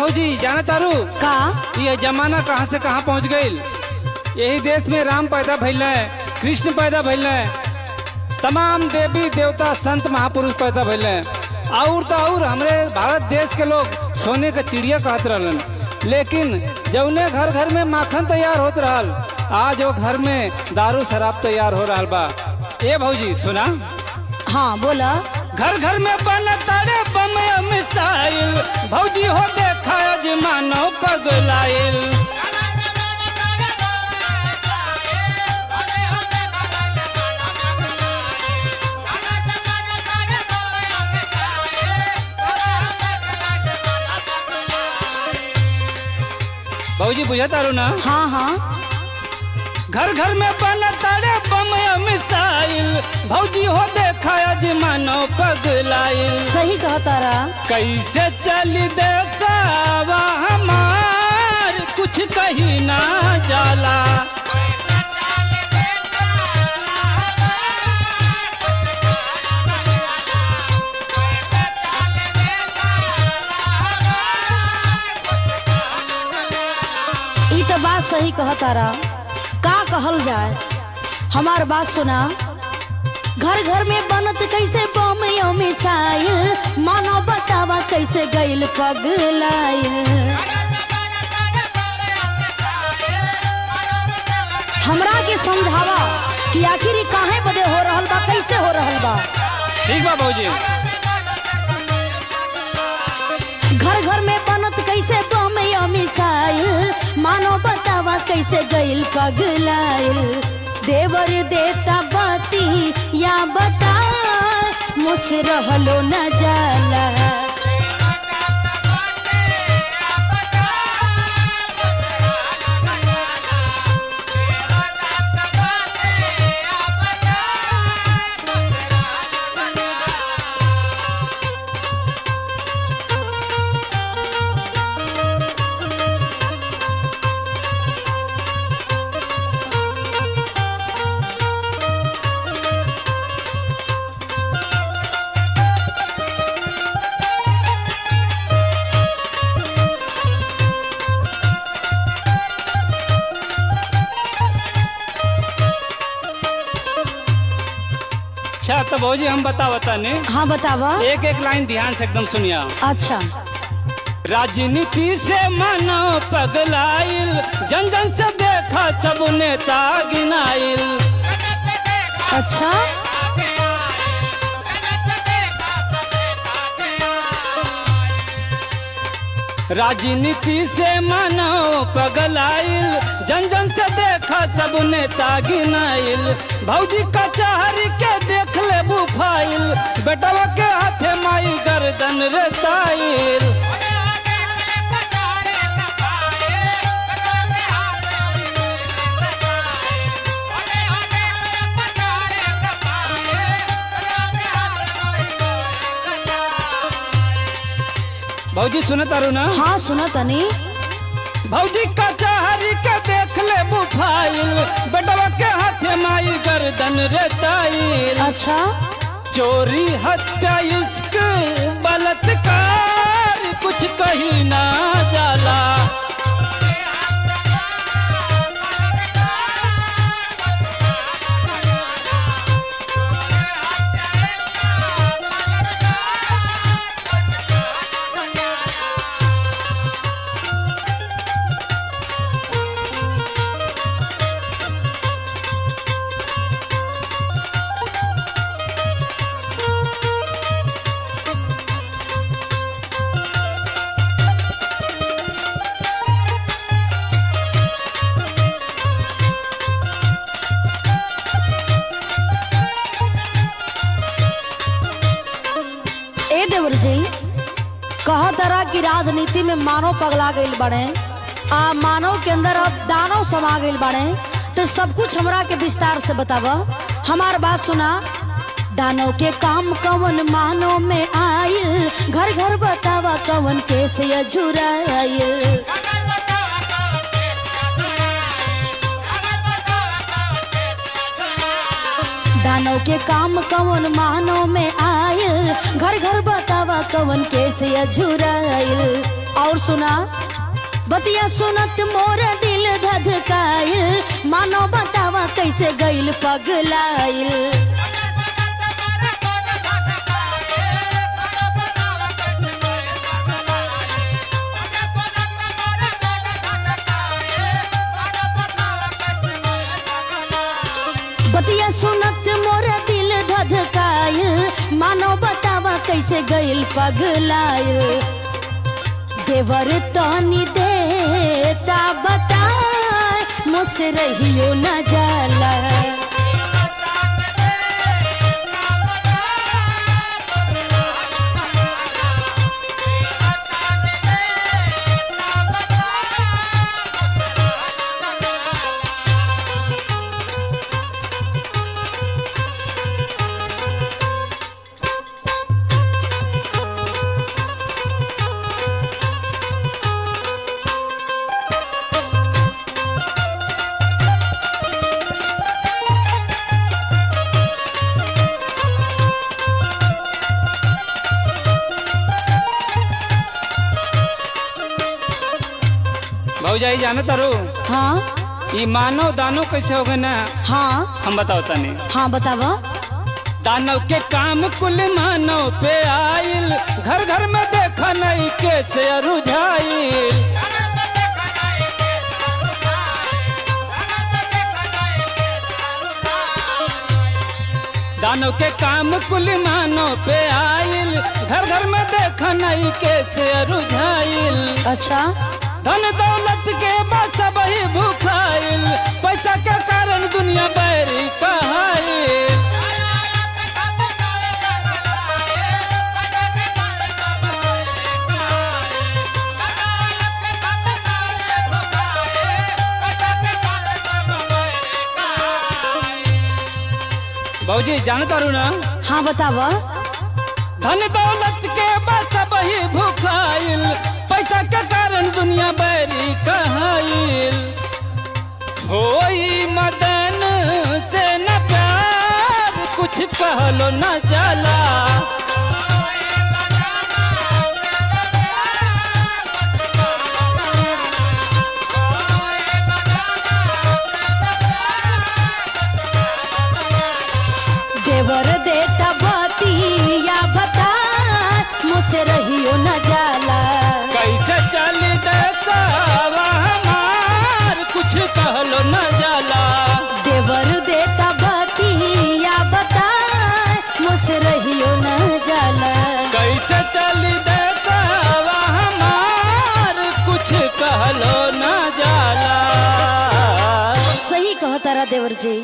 भौजी जाना तारू का ये जमाना कहाँ से कहाँ पहुँच गई। यही देश में राम पैदा भइल है, कृष्ण पैदा भइल है, तमाम देवी देवता संत महापुरुष पैदा भइल है। और तो और हमारे भारत देश के लोग सोने का चिड़िया कहत रहलन, लेकिन जौने घर घर में माखन तैयार होत रहल, आज वो घर में दारू शराब तैयार हो रहा बा। ए भौजी सुना, हाँ बोला। घर घर में बनताड़े बम मिसाइल, भौजी हो देखा जमानो पगलाइल। भौजी बुझा तारू ना? हाँ हाँ घर घर में बनताड़े बम मिसाइल, भौजी हो देखा जमानो पगलाइल। सही कहा तारा। कैसे चल देसावा हमार कुछ कहीं ना जाला। ई तो बात सही कहा तारा। का कहल जाए, हमार बात सुना। घर घर में बनत कैसे बम मिसाइल, मानो बतावा कैसे गइल पगलाइल। हमरा के समझावा कि आखिर ई काहे बदे हो रहल बा, कैसे हो रहल बा। ठीक बा भौजी। घर घर में बनत कैसे बम मिसाइल, मानो बतावा कैसे गइल पगलाइल। देवर देता बाती या बता, मुस रहलो न जाला। अच्छा तो भौजी हम बतावता ने, हाँ बतावा। एक एक लाइन ध्यान से एकदम सुनिया। अच्छा। राजनीति से मानो पगलाइल, जन जन से देखा सब नेता गिनाइल। अच्छा राजनीति से मानो पगलाइल, जन जन से देखा सब नेता गिनाइल। भौजी कचहरी के देख ले बुफाइल, बेटवा के हाथे माई गर्दन रेताइल। भौजी सुनत तारू ना? हाँ सुना तनी। भौजी कचहरी के देख ले बुफाइल, बेटवा के हाथे माई गर्दन रेताइल। अच्छा। चोरी हत्या इश्क बलात्कार कुछ कहीं ना जाला। देवर जी कहा तरह की राजनीति में मानव पगला गइल बड़े, आ मानव के अंदर अब दानव समा गइल बड़े। तो सब कुछ हमरा के विस्तार से बतावा। हमार बात सुना। दानव के काम कवन मानव में आयल, घर घर बतावा कवन कैसे अझुरायल। दानव के काम कवन मानव में आयल, घर घर बतावा कवन के से अझुराइल। और सुना बतिया सुनत मोर दिल धधकाइल, मानो बतावा कैसे गइल पगलाइल। बतिया सुनत मोर दिल धधकाइल, मानो बतावा कैसे गइल पगलाइल। देवर तनी देता बताए, मुझसे रहियो न जाला। भौजाई जाना तारू हाँ ये मानव दानव कैसे हो गए ना। हाँ हम बताओ तनी। हाँ बतावा। दानव के काम कुल मानव पे आइल, घर घर में देखा नहीं कैसे रुझाइल। दानव के काम कुल मानव पे आइल, घर घर में देखा नहीं कैसे रुझाइल। अच्छा धन दौलत के बस वही भूखाइल, पैसा के कारण दुनिया बैरी कहाइल। भौजी जानता रू ना। हाँ बतावा। धन दौलत के बस वही भूखाइल, पैसा के कारण दुनिया बैरी कहाइल। होई मदन से न प्यार, कुछ कहलो न जाला। देवर देता बतिया बता, मुझसे रहियो न जाला। कैसे चली देसावा हमार, कुछ कहलो न जाला। देवर देता बतिया बता, मुझसे रहियो न जाला। कैसे चली देसावा हमार, कुछ कहलो न जाला। सही कहो तारा देवर जी।